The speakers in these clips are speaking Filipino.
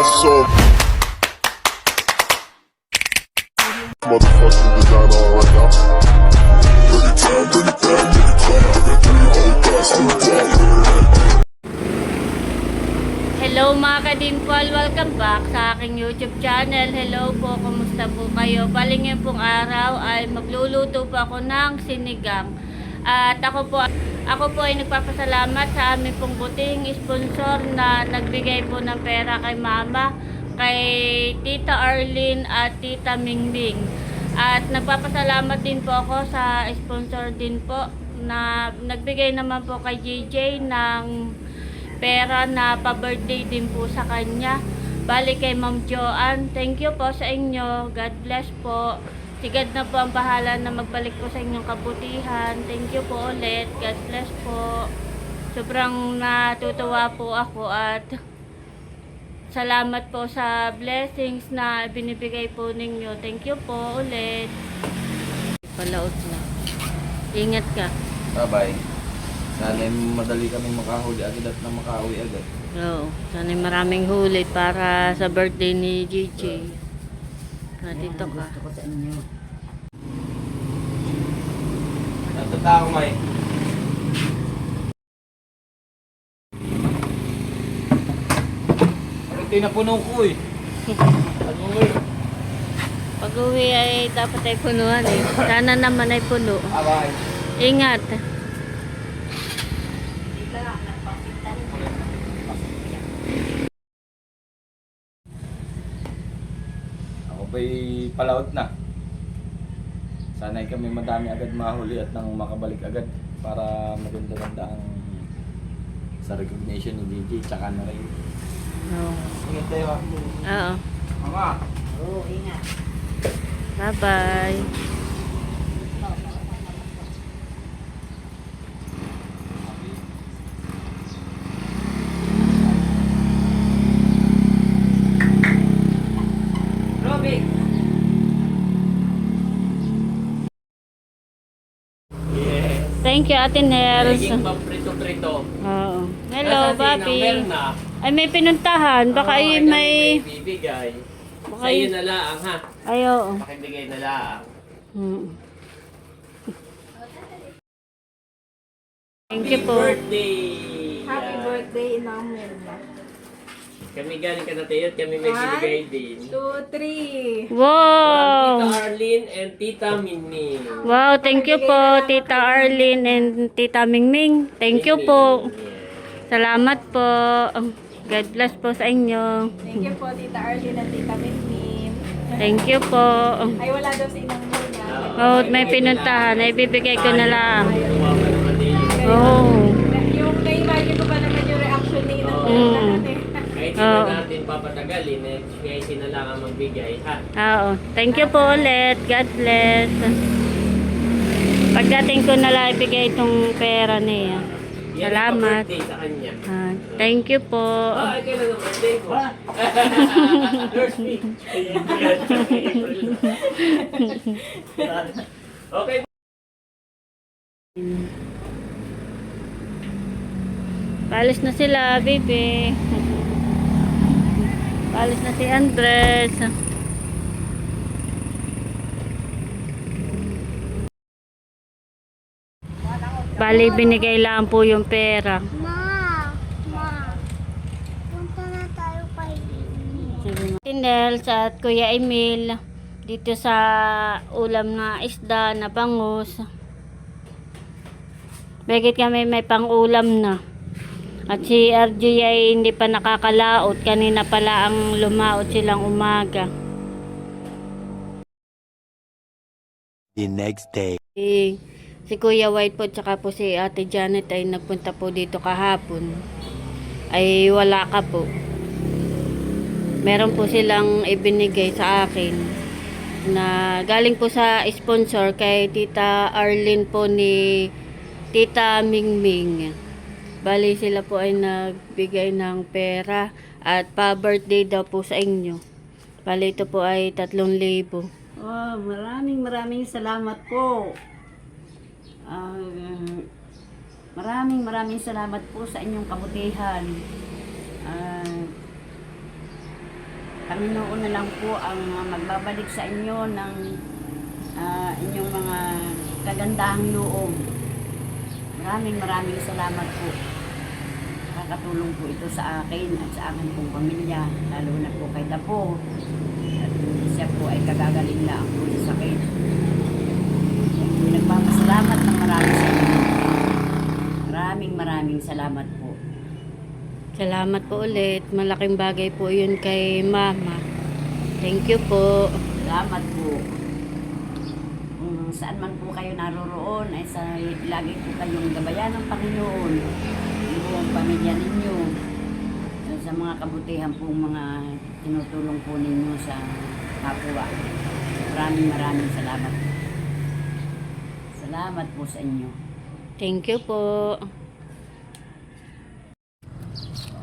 So motherfucking designer right now. Hello mga kadimple, welcome back sa aking YouTube channel. Hello po, kumusta po kayo? Bali ngayon pong araw ay magluluto po ako ng sinigang. At ako po ay nagpapasalamat sa aming pong buting sponsor na nagbigay po ng pera kay mama, kay Tita Arlene at Tita Mingming. At nagpapasalamat din po ako sa sponsor din po na nagbigay naman po kay JJ ng pera na pa-birthday din po sa kanya. Bali kay Ma'am Joanne. Thank you po sa inyo. God bless po. Sigad na po ang bahala na magbalik po sa inyong kabutihan. Thank you po ulit. God bless po. Sobrang natutuwa po ako at salamat po sa blessings na binibigay po ninyo. Thank you po ulit. Palaot na. Ingat ka. Bye-bye. Sana madali kaming makahuli agad at na makauwi agad. Oo. Sana maraming huli para sa birthday ni Gigi. Dito ka. Gusto ko sa inyo. Natata ko, May. Ito na puno ko eh. Pag uwi ay dapat ay punuan eh. Sana naman ay puno. Bye-bye. Ingat. Ako ba'y palaot na. Sana'y kami madami agad mahuli at nang makabalik agad para maganda-ganda ang sa recognition ni DJ tsaka na rin. Oo. Ingat tayo ha. Oo. Mama! Oo, ingat. Bye-bye. Robby! Thank you, Ate Nels. Naging paprito-prito. Oo. Hello, Nasa Papi. number na. Ay, may pinuntahan. Baka Oo, ay ay may... bibigay. Baka Sa'yo ay... na lang, ha? Ay, oo. Pakibigay na lang. Hmm. Thank you po. Birthday! Happy Yan. birthday, Ma'am. Kami galing ka na tayo at kami may binigay din. 2, 3. From Wow! Tita Arlene and Tita Minmin. Wow, thank you po, Tita Arlene and Tita Mingming. Thank you po. Salamat po. God bless po sa inyo. Thank you po, Tita Arlene at Tita Mimim. Thank you po. Ay, wala daw sa inang muna. Oh, may pinuntahan. Ay, bibigay ko na lang. Tuwa pa naman din. Oh. Yung na-imagine ko pa naman yung reaction ni inang Oo. muna natin. Kahit Oo. hindi natin papatagalin, kaya sila lang ang magbigay, ha? Oo. Thank you po ulit. God bless. Pagdating ko na lang ibigay itong pera niya. Yan ang Salamat. birthday sa kanya. Thank you po. Ay, kailan ang birthday ko? First week. Okay. Palis na sila, baby. Palis na si Andres. Bali, binigay lang po yung pera. Tinels at Kuya Emil dito sa ulam na isda na bangus. Bagit kami may pang-ulam na. At si RJ ay hindi pa nakakalaot. Kanina pala ang lumaot silang umaga. The next day. Si Kuya White po tsaka po si Ate Janet ay nagpunta po dito kahapon. Ay wala ka po. Meron po silang ibinigay sa akin na galing po sa sponsor kay Tita Arlene po ni Tita Mingming. Bali sila po ay nagbigay ng pera at pa-birthday daw po sa inyo. Bali ito po ay 3,000. Oh, maraming salamat po. Maraming salamat po sa inyong kabutihan. Panginoon na lang po ang magbabalik sa inyo ng inyong mga kagandahang loob. Maraming salamat po. Nakakatulong po ito sa akin at sa aking pong pamilya, lalo na po kay Dapo. At siya po ay kagagaling lang po sa sakit. Nagpapasalamat ng marami sa inyo. Maraming salamat po. Salamat po ulit. Malaking bagay po yun kay Mama. Thank you po. Salamat po. Kung saan man po kayo naroroon, ay lagi po kayong gabayan ng Panginoon. Yung buong pamilya ninyo. Sa mga kabutihan pong mga tinutulong po ninyo sa kapwa. Maraming salamat. Salamat po sa inyo. Thank you po.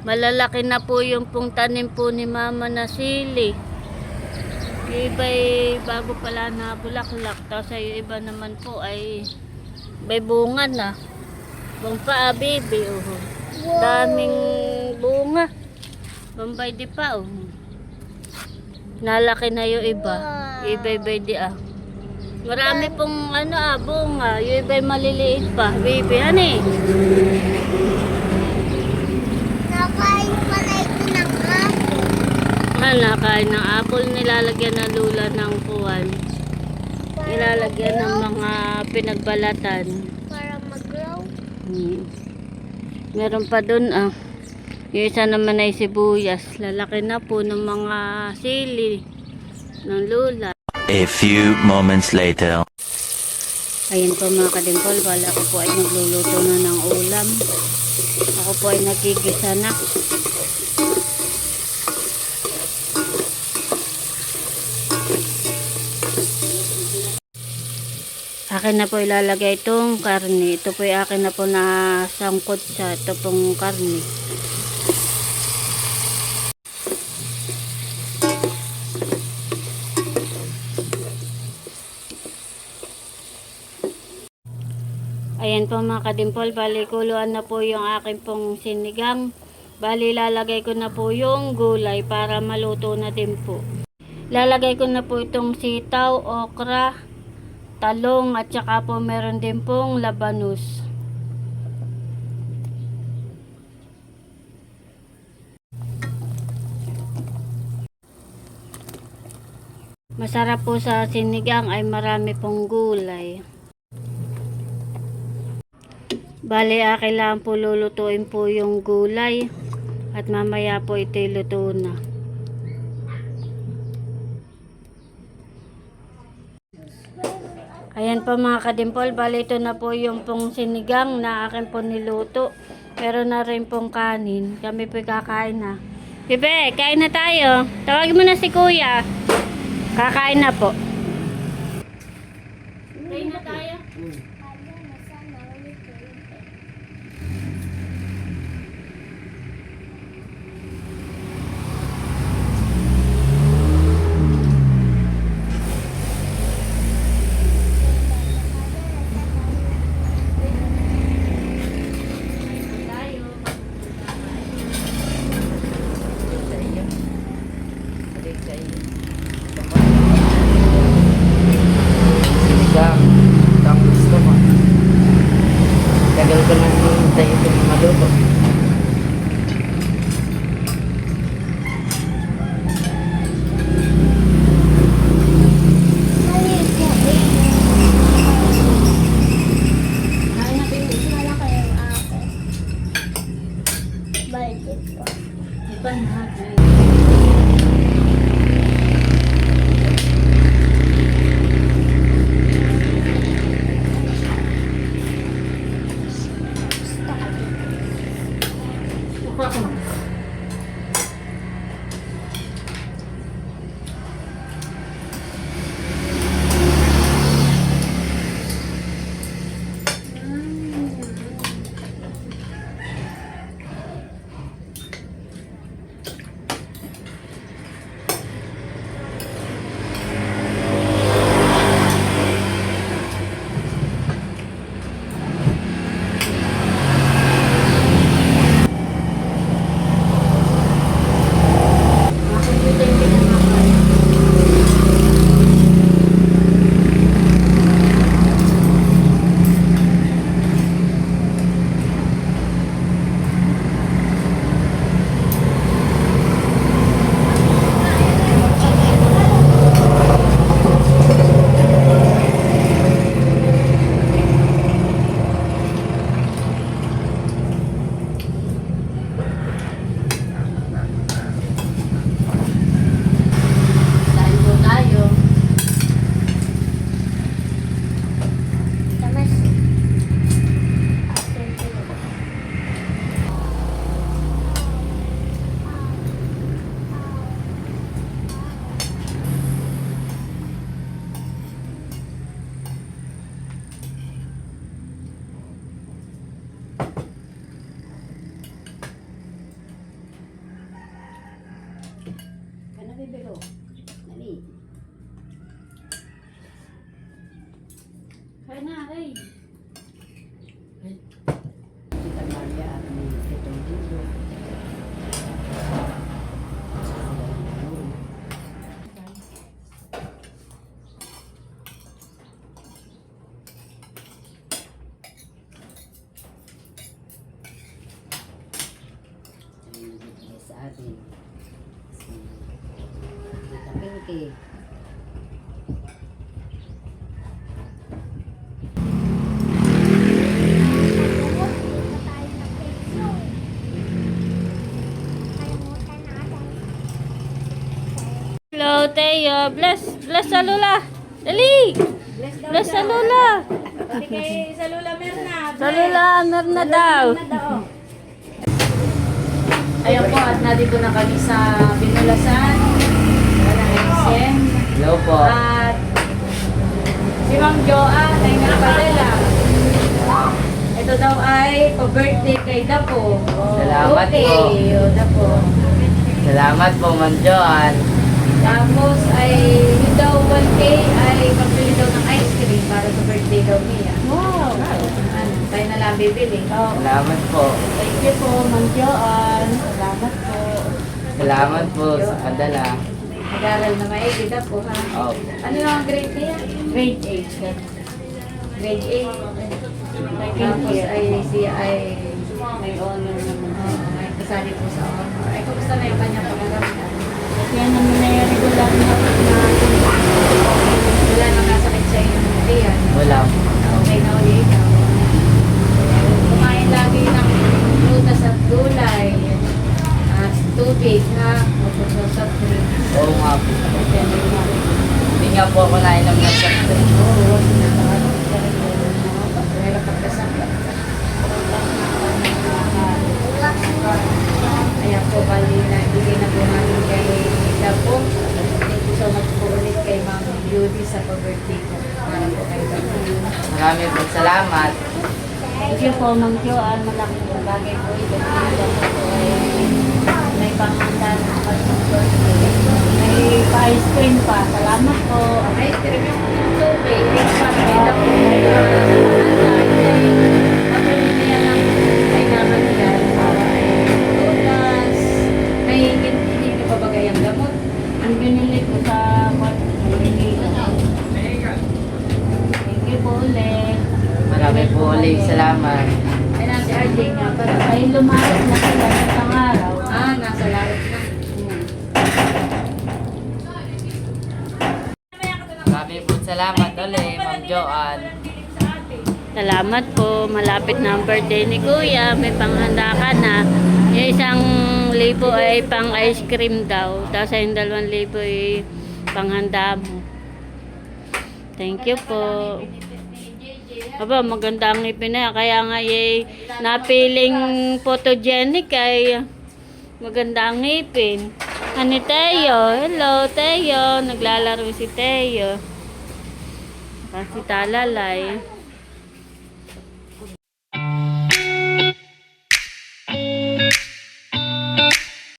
Malalaki na po yung pong tanim po ni Mama na sili. Yung iba ay bago pala na bulaklak. Tapos yung iba naman po ay may bunga na. Bang pa, baby. Oh. Daming bunga. Bambay di pa. Oh. Nalaki na yung iba. Iba di ah. Marami pong bunga. Yung iba ay maliliit pa. Baby, honey. Nakain pala ito ng apple. Nakain ng apple, nilalagyan ng lula ng kuwan. Nilalagyan ng mga pinagbalatan. Para mag-grow. Meron pa dun yung isa naman ay sibuyas. Lalaki na po ng mga sili ng lula. A few moments later. Ayun po mga kadimpol, bala ako po ay nagluluto na ng ulam. Ako po ay nagigisa na. Akin na po ilalagay itong karne. Ito po ay akin na po na sangkot sa ito pong karne. Ayan po mga kadimpol, bali kuluan na po yung akin pong sinigang. Bali lalagay ko na po yung gulay para maluto na din po. Lalagay ko na po itong sitaw, okra, talong at saka po meron din pong labanus. Masarap po sa sinigang ay marami pong gulay. Bale, kailangan po lulutuin po yung gulay at mamaya po ito luto na. Ayan po mga kadimpol, bale ito na po yung pong sinigang na akin po niluto. Meron na rin pong kanin. Kami po kakain na. Bebe, kain na tayo. Tawagin mo na si kuya. Kakain na po. Kain na tayo. Tapos ko mo. Tagal ko nang hintay itong maluto. Iba na. atin. Si Tita Pinky. Hello, Teo. Bless sa Lola. Dali. Bless sa Lola. Sa Lola Merna. Sa Lola, Merna daw. Ayan po, at nandito na kami sa Binulasan. Walang SM. Hello po. At si Ma'am Joanne ay nakapadala. Ito daw ay pa-birthday kay Dapo. Salamat okay. po. Dapo. Salamat po, Ma'am Joanne. Tapos ay yun daw 1K ay pagbili daw ng ice cream para sa birthday daw niya. Wow. Ano, tayo na lang bibili. Salamat po. Thank you po, Ma'am Joanne. Salamat po. Salamat po sa padala. Nag-aaral na maigi Dapo ha. Oh. Ano lang ang grade niya? Grade 8. Grade 8. Tapos ay siya ay may honor naman. May kasali po sa honor. Ay, kumusta na yung kanyang pag-aaral? Yan naman na yung regular na Wala nang nasakit sa inyong tiyan. Wala. Okay na ulit ikaw. Kumain lagi ng prutas at gulay. At tubig ha. Magpusosap rin. Oo nga po. Hindi nga po ako nainom ng soft drink. Oo, nakakot. Pero pagkasakit. Ayan po, bali na ibigay na po namin kay Dapo. Thank you so much po ulit kay Ma'am Beauty sa pa-birthday ko. Para po kay Dapo. Maraming po salamat. Thank you po, Ma'am Joanne. Malaking bagay po ito. May panghanda na pag-birthday. May pa-ice cream pa. Salamat po. Ay, cream yung tubig. Thanks pa kay Dapo. Pabili niya lang ay naman yan. Para ay tulas. Ay, hindi pa bagay ang gamot. Ang binili ko sa Thank you po ulit. Maraming po ulit salamat. Ay, nasa RJ nga pala. Ay lumalit na sila sa isang araw. Ah, nasa lahat na. Maraming po salamat ulit, Ma'am Joanne. Salamat po. Malapit na ang birthday ni Kuya. May panghanda ka na. Yung isang libo ay pang ice cream daw. Tapos yung 2,000 ay panghanda mo. Thank you po. Aba, maganda ang ngipin na yan. Kaya nga napiling photogenic ay maganda ang ngipin. Ani Teo? Hello, Teo. Naglalaro si Teo. Kasi talalay.